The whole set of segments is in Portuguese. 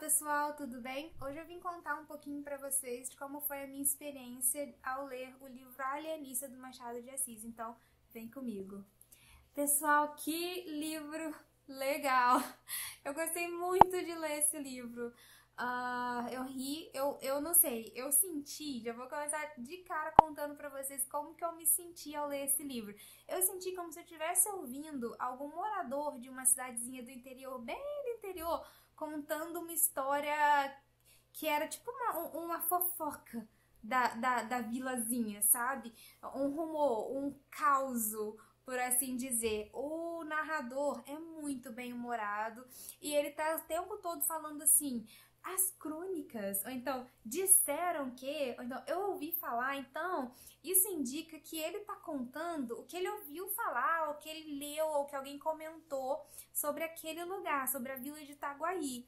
pessoal, tudo bem? Hoje eu vim contar um pouquinho para vocês de como foi a minha experiência ao ler o livro A Alienista do Machado de Assis. Então, vem comigo. Pessoal, que livro legal! Eu gostei muito de ler esse livro. Eu ri, eu não sei, eu senti, já vou começar de cara contando pra vocês como que eu me senti ao ler esse livro. Eu senti como se eu estivesse ouvindo algum morador de uma cidadezinha do interior, bem do interior, contando uma história que era tipo uma fofoca da vilazinha, sabe? Um rumor, um causo, por assim dizer. O narrador é muito bem-humorado e ele tá o tempo todo falando assim, as crônicas, ou então disseram que, ou então eu ouvi falar, então isso indica que ele tá contando o que ele ouviu falar, ou que ele leu, ou que alguém comentou sobre aquele lugar, sobre a vila de Itaguaí.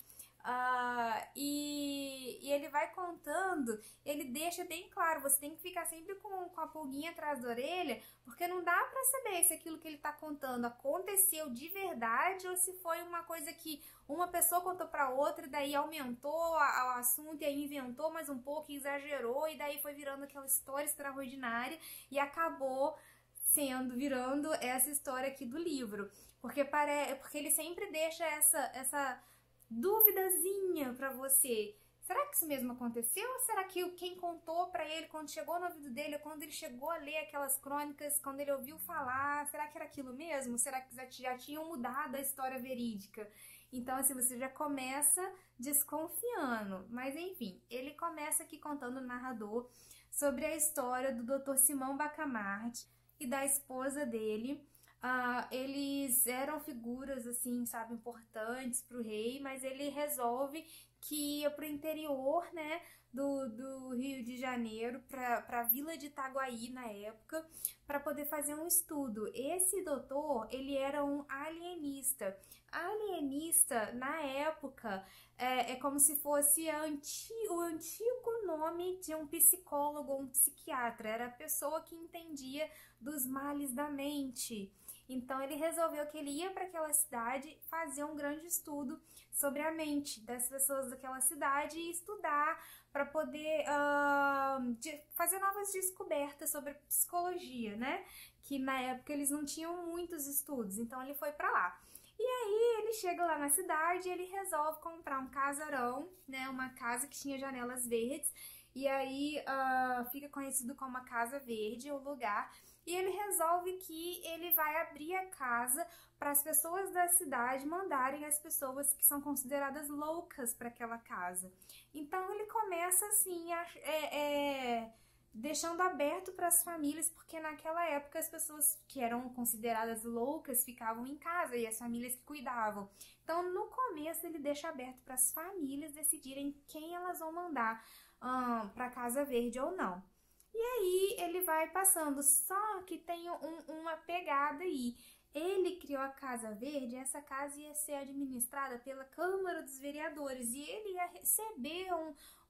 E ele vai contando, ele deixa bem claro, você tem que ficar sempre com a pulguinha atrás da orelha, porque não dá pra saber se aquilo que ele tá contando aconteceu de verdade ou se foi uma coisa que uma pessoa contou pra outra e daí aumentou o assunto e aí inventou mais um pouco, exagerou e daí foi virando aquela história extraordinária e acabou virando essa história aqui do livro, porque ele sempre deixa essa duvidazinha pra você. Será que isso mesmo aconteceu? Ou será que quem contou pra ele quando chegou no ouvido dele, quando ele chegou a ler aquelas crônicas, quando ele ouviu falar, será que era aquilo mesmo? Será que já tinham mudado a história verídica? Então, assim, você já começa desconfiando. Mas, enfim, ele começa aqui contando o narrador sobre a história do Dr. Simão Bacamarte e da esposa dele. Eles eram figuras, assim, sabe, importantes pro rei, mas ele resolve que ia pro interior, né, do Rio de Janeiro, pra vila de Itaguaí na época, para poder fazer um estudo. Esse doutor, ele era um alienista. Alienista, na época, é como se fosse o antigo nome de um psicólogo ou um psiquiatra. Era a pessoa que entendia dos males da mente. Então ele resolveu que ele ia para aquela cidade fazer um grande estudo sobre a mente das pessoas daquela cidade e estudar para poder fazer novas descobertas sobre psicologia, né? Que na época eles não tinham muitos estudos, então ele foi para lá. E aí ele chega lá na cidade e ele resolve comprar um casarão, né? Uma casa que tinha janelas verdes. E aí fica conhecido como a Casa Verde, o lugar. E ele resolve que ele vai abrir a casa para as pessoas da cidade mandarem as pessoas que são consideradas loucas para aquela casa. Então ele começa assim, deixando aberto para as famílias, porque naquela época as pessoas que eram consideradas loucas ficavam em casa e as famílias que cuidavam. Então no começo ele deixa aberto para as famílias decidirem quem elas vão mandar para a Casa Verde ou não. E aí ele vai passando, só que tem uma pegada aí. Ele criou a Casa Verde e essa casa ia ser administrada pela Câmara dos Vereadores e ele ia receber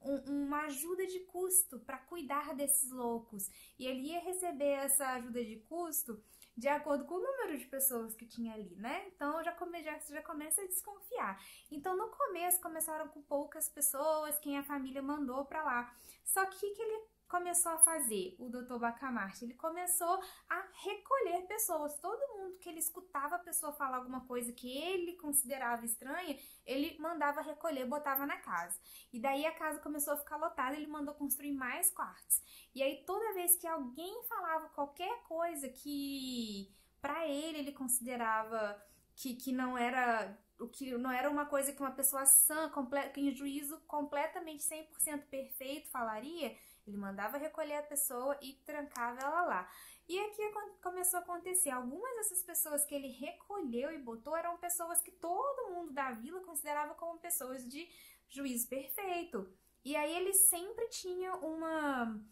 uma ajuda de custo para cuidar desses loucos. E ele ia receber essa ajuda de custo de acordo com o número de pessoas que tinha ali, né? Então já começa a desconfiar. Então no começo começaram com poucas pessoas, quem a família mandou para lá. Só que ele começou a fazer, o Dr. Bacamarte? Ele começou a recolher pessoas. Todo mundo que ele escutava a pessoa falar alguma coisa que ele considerava estranha, ele mandava recolher, botava na casa. E daí a casa começou a ficar lotada, ele mandou construir mais quartos. E aí toda vez que alguém falava qualquer coisa que para ele considerava que não era o que não era uma coisa que uma pessoa sã, em juízo completamente 100% perfeito falaria, ele mandava recolher a pessoa e trancava ela lá. E aqui começou a acontecer. Algumas dessas pessoas que ele recolheu e botou eram pessoas que todo mundo da vila considerava como pessoas de juízo perfeito. E aí ele sempre tinha uma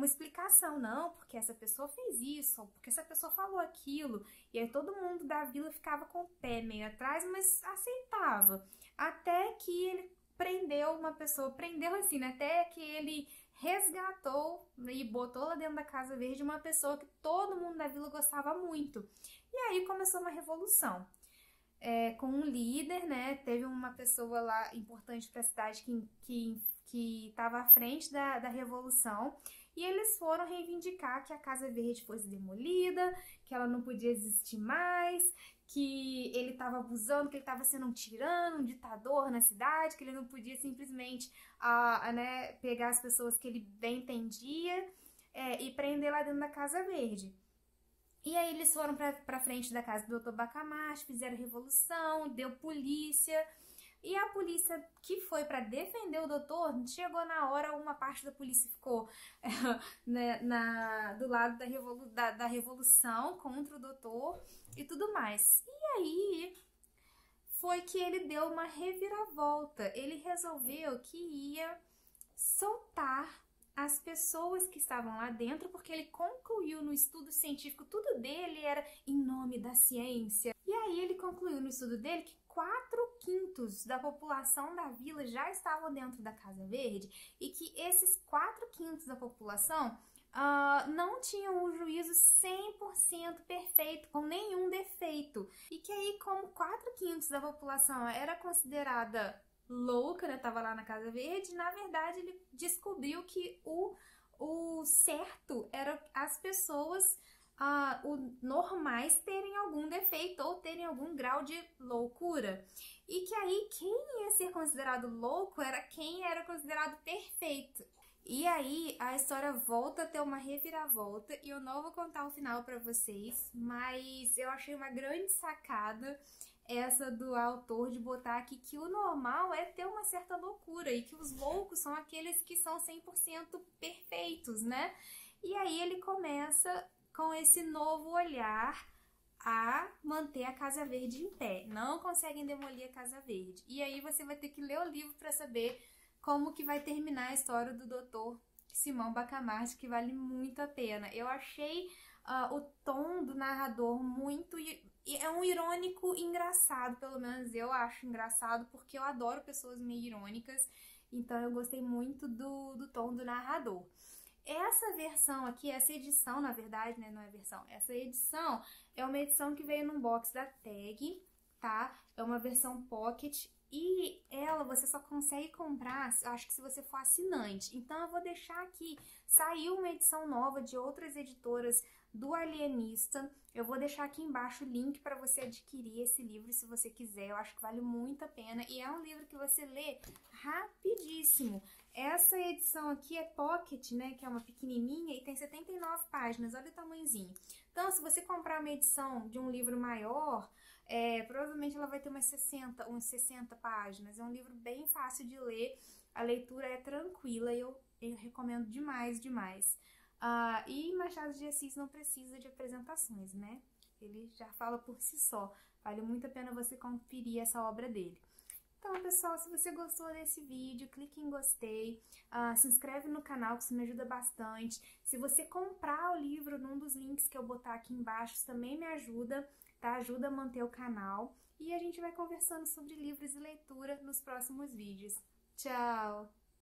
explicação, não, porque essa pessoa fez isso, ou porque essa pessoa falou aquilo, e aí todo mundo da vila ficava com o pé meio atrás, mas aceitava, até que ele prendeu uma pessoa, prendeu assim, né? Até que ele resgatou e botou lá dentro da Casa Verde uma pessoa que todo mundo da vila gostava muito, e aí começou uma revolução. com um líder, né? Teve uma pessoa lá importante para a cidade que estava à frente da revolução. E eles foram reivindicar que a Casa Verde fosse demolida, que ela não podia existir mais, que ele estava abusando, que ele estava sendo um tirano, um ditador na cidade, que ele não podia simplesmente né, pegar as pessoas que ele bem entendia e prender lá dentro da Casa Verde. E aí eles foram pra frente da casa do Dr. Bacamarte, fizeram revolução, deu polícia. E a polícia que foi para defender o doutor, chegou na hora, uma parte da polícia ficou né, do lado da revolução contra o doutor e tudo mais. E aí foi que ele deu uma reviravolta. Ele resolveu que ia soltar as pessoas que estavam lá dentro, porque ele concluiu no estudo científico, tudo dele era em nome da ciência. E aí ele concluiu no estudo dele que 4/5 da população da vila já estavam dentro da Casa Verde e que esses 4/5 da população não tinham o juízo 100% perfeito, com nenhum defeito. E que aí, como 4/5 da população era considerada louca, né? Tava lá na Casa Verde, na verdade ele descobriu que o certo era as pessoas normais terem algum defeito ou terem algum grau de loucura. E que aí quem ia ser considerado louco era quem era considerado perfeito. E aí a história volta a ter uma reviravolta e eu não vou contar o final pra vocês, mas eu achei uma grande sacada essa do autor de botar aqui que o normal é ter uma certa loucura e que os loucos são aqueles que são 100% perfeitos, né? E aí ele começa com esse novo olhar a manter a Casa Verde em pé. Não conseguem demolir a Casa Verde. E aí você vai ter que ler o livro para saber como que vai terminar a história do Dr. Simão Bacamarte, que vale muito a pena. Eu achei o tom do narrador muito... é um irônico engraçado, pelo menos eu acho engraçado, porque eu adoro pessoas meio irônicas, então eu gostei muito do tom do narrador. Essa versão aqui, essa edição, na verdade, né, não é versão, essa edição é uma edição que veio num box da Tag, tá? É uma versão pocket e ela você só consegue comprar, acho que se você for assinante. Então eu vou deixar aqui, saiu uma edição nova de outras editoras do Alienista. Eu vou deixar aqui embaixo o link para você adquirir esse livro se você quiser. Eu acho que vale muito a pena e é um livro que você lê rapidíssimo. Essa edição aqui é pocket, né, que é uma pequenininha e tem 79 páginas, olha o tamanhozinho. Então, se você comprar uma edição de um livro maior, provavelmente ela vai ter umas 60 páginas. É um livro bem fácil de ler, a leitura é tranquila e eu recomendo demais, demais. E Machado de Assis não precisa de apresentações, né? Ele já fala por si só. Vale muito a pena você conferir essa obra dele. Então, pessoal, se você gostou desse vídeo, clique em gostei, se inscreve no canal, que isso me ajuda bastante. Se você comprar o livro num dos links que eu botar aqui embaixo, isso também me ajuda, tá? Ajuda a manter o canal. E a gente vai conversando sobre livros e leitura nos próximos vídeos. Tchau!